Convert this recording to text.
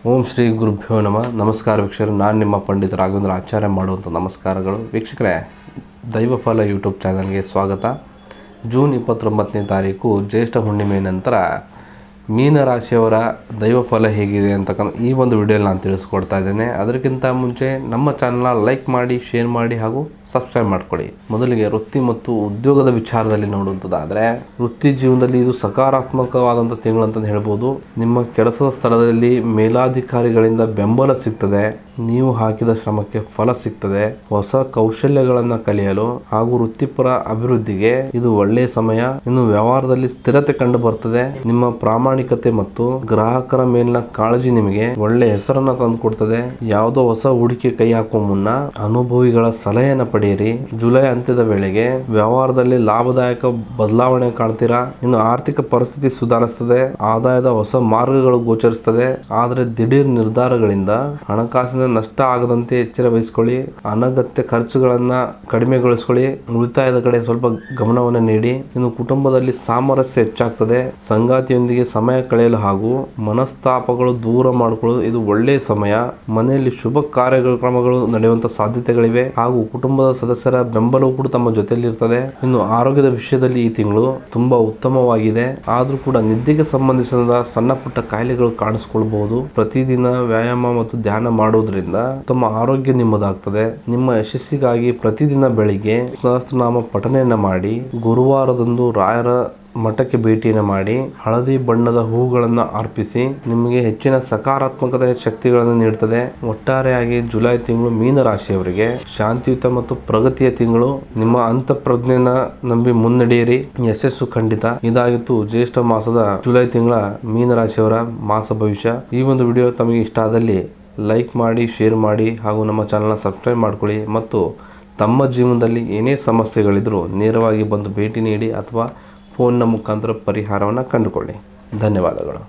ಓಂ ಶ್ರೀ ಗುರುಭ್ಯೋ ನಮಃ. ನಮಸ್ಕಾರ ವೀಕ್ಷಕರು, ನಾನು ನಿಮ್ಮ ಪಂಡಿತ ರಾಘವೇಂದ್ರ ಆಚಾರ್ಯ ಮಾಡುವಂಥ ನಮಸ್ಕಾರಗಳು. ವೀಕ್ಷಕರೇ, ದೈವಫಲ ಯೂಟ್ಯೂಬ್ ಚಾನಲ್ಗೆ ಸ್ವಾಗತ. ಜೂನ್ 29ನೇ ತಾರೀಕು ಜ್ಯೇಷ್ಠ ಹುಣ್ಣಿಮೆ ನಂತರ ಮೀನರಾಶಿಯವರ ದೈವಫಲ ಹೇಗಿದೆ ಅಂತಕ್ಕಂಥ ಈ ಒಂದು ವಿಡಿಯೋಲಿ ನಾನು ತಿಳಿಸ್ಕೊಡ್ತಾ ಇದ್ದೇನೆ. ಅದಕ್ಕಿಂತ ಮುಂಚೆ ನಮ್ಮ ಚಾನಲ್ನ ಲೈಕ್ ಮಾಡಿ, ಶೇರ್ ಮಾಡಿ ಹಾಗೂ ಸಬ್ಸ್ಕ್ರೈಬ್ ಮಾಡ್ಕೊಳ್ಳಿ. ಮೊದಲಿಗೆ ವೃತ್ತಿ ಮತ್ತು ಉದ್ಯೋಗದ ವಿಚಾರದಲ್ಲಿ ನೋಡುವಂಥದ್ದಾದರೆ, ವೃತ್ತಿ ಜೀವನದಲ್ಲಿ ಇದು ಸಕಾರಾತ್ಮಕವಾದಂಥ ತಿಂಗಳು ಅಂತಂದು ಹೇಳ್ಬೋದು. ನಿಮ್ಮ ಕೆಲಸದ ಸ್ಥಳದಲ್ಲಿ ಮೇಲಾಧಿಕಾರಿಗಳಿಂದ ಬೆಂಬಲ ಸಿಗ್ತದೆ, ನೀವು ಹಾಕಿದ ಶ್ರಮಕ್ಕೆ ಫಲ ಸಿಗ್ತದೆ. ಹೊಸ ಕೌಶಲ್ಯಗಳನ್ನು ಕಲಿಯಲು ಹಾಗೂ ವೃತ್ತಿಪರ ಅಭಿವೃದ್ಧಿಗೆ ಇದು ಒಳ್ಳೆಯ ಸಮಯ. ಇನ್ನು ವ್ಯವಹಾರದಲ್ಲಿ ಸ್ಥಿರತೆ ಕಂಡು ಬರ್ತದೆ. ನಿಮ್ಮ ಪ್ರಾಮಾಣಿಕತೆ ಮತ್ತು ಗ್ರಾಹಕರ ಮೇಲಿನ ಕಾಳಜಿ ನಿಮಗೆ ಒಳ್ಳೆ ಹೆಸರನ್ನ ತಂದು ಕೊಡ್ತದೆ. ಯಾವುದೋ ಹೊಸ ಹೂಡಿಕೆ ಕೈ ಹಾಕುವ ಮುನ್ನ ಅನುಭವಿಗಳ ಸಲಹೆಯನ್ನು ಪಡೆಯಿರಿ. ಜುಲೈ ಅಂತ್ಯದ ವೇಳೆಗೆ ವ್ಯವಹಾರದಲ್ಲಿ ಲಾಭದಾಯಕ ಬದಲಾವಣೆ ಕಾಣ್ತೀರಾ. ಇನ್ನು ಆರ್ಥಿಕ ಪರಿಸ್ಥಿತಿ ಸುಧಾರಿಸ್ತದೆ. ಆದಾಯದ ಹೊಸ ಮಾರ್ಗಗಳು ಗೋಚರಿಸ್ತದೆ. ಆದರೆ ದಿಢೀರ್ ನಿರ್ಧಾರಗಳಿಂದ ಹಣಕಾಸಿನ ನಷ್ಟ ಆಗದಂತೆ ಎಚ್ಚರ ವಹಿಸಿಕೊಳ್ಳಿ. ಅನಗತ್ಯ ಖರ್ಚುಗಳನ್ನ ಕಡಿಮೆಗೊಳಿಸಿಕೊಳ್ಳಿ. ಉಳಿತಾಯದ ಕಡೆ ಸ್ವಲ್ಪ ಗಮನವನ್ನು ನೀಡಿ. ಇನ್ನು ಕುಟುಂಬದಲ್ಲಿ ಸಾಮರಸ್ಯ ಹೆಚ್ಚಾಗ್ತದೆ. ಸಂಗಾತಿಯೊಂದಿಗೆ ಸಮಯ ಕಳೆಯಲು ಹಾಗೂ ಮನಸ್ತಾಪಗಳು ದೂರ ಮಾಡಿಕೊಳ್ಳಲು ಇದು ಒಳ್ಳೆಯ ಸಮಯ. ಮನೆಯಲ್ಲಿ ಶುಭ ಕಾರ್ಯಕ್ರಮಗಳು ನಡೆಯುವಂತ ಸಾಧ್ಯತೆಗಳಿವೆ ಹಾಗೂ ಕುಟುಂಬದ ಸದಸ್ಯರ ಬೆಂಬಲವೂ ಕೂಡ ತಮ್ಮ ಜೊತೆಯಲ್ಲಿ ಇರ್ತದೆ. ಇನ್ನು ಆರೋಗ್ಯದ ವಿಷಯದಲ್ಲಿ ಈ ತಿಂಗಳು ತುಂಬಾ ಉತ್ತಮವಾಗಿದೆ. ಆದ್ರೂ ಕೂಡ ನಿದ್ದೆಗೆ ಸಂಬಂಧಿಸಿದ ಸಣ್ಣ ಪುಟ್ಟ ಕಾಯಿಲೆಗಳು ಕಾಣಿಸಿಕೊಳ್ಳಬಹುದು. ಪ್ರತಿದಿನ ವ್ಯಾಯಾಮ ಮತ್ತು ಧ್ಯಾನ ಮಾಡುವುದರಿಂದ ತಮ್ಮ ಆರೋಗ್ಯ ನಿಮ್ಮದಾಗ್ತದೆ. ನಿಮ್ಮ ಯಶಸ್ಸಿಗಾಗಿ ಪ್ರತಿದಿನ ಬೆಳಿಗ್ಗೆ ಸಹಸ್ರನಾಮ ಪಠನೆಯನ್ನ ಮಾಡಿ, ಗುರುವಾರದಂದು ರಾಯರ ಮಠಕ್ಕೆ ಭೇಟಿಯನ್ನು ಮಾಡಿ ಹಳದಿ ಬಣ್ಣದ ಹೂಗಳನ್ನು ಅರ್ಪಿಸಿ ನಿಮಗೆ ಹೆಚ್ಚಿನ ಸಕಾರಾತ್ಮಕತೆಯ ಶಕ್ತಿಗಳನ್ನು ನೀಡುತ್ತದೆ. ಒಟ್ಟಾರೆಯಾಗಿ ಜುಲೈ ತಿಂಗಳು ಮೀನರಾಶಿಯವರಿಗೆ ಶಾಂತಿಯುತ ಮತ್ತು ಪ್ರಗತಿಯ ತಿಂಗಳು. ನಿಮ್ಮ ಅಂತಃಪ್ರಜ್ಞೆನ ನಂಬಿ ಮುನ್ನಡೆಯಿರಿ, ಯಶಸ್ಸು ಖಂಡಿತ. ಇದಾಗಿತ್ತು ಜ್ಯೇಷ್ಠ ಮಾಸದ ಜುಲೈ ತಿಂಗಳ ಮೀನರಾಶಿಯವರ ಮಾಸ ಭವಿಷ್ಯ. ಈ ಒಂದು ವಿಡಿಯೋ ತಮಗೆ ಇಷ್ಟ ಆದಲ್ಲಿ ಲೈಕ್ ಮಾಡಿ, ಶೇರ್ ಮಾಡಿ ಹಾಗೂ ನಮ್ಮ ಚಾನಲ್ನ ಸಬ್ಸ್ಕ್ರೈಬ್ ಮಾಡ್ಕೊಳ್ಳಿ. ಮತ್ತು ತಮ್ಮ ಜೀವನದಲ್ಲಿ ಏನೇ ಸಮಸ್ಯೆಗಳಿದ್ರೂ ನೇರವಾಗಿ ಬಂದು ಭೇಟಿ ನೀಡಿ ಅಥವಾ ಫೋನ್ನ ಮುಖಾಂತರ ಪರಿಹಾರವನ್ನು ಕಂಡುಕೊಳ್ಳಿ. ಧನ್ಯವಾದಗಳು.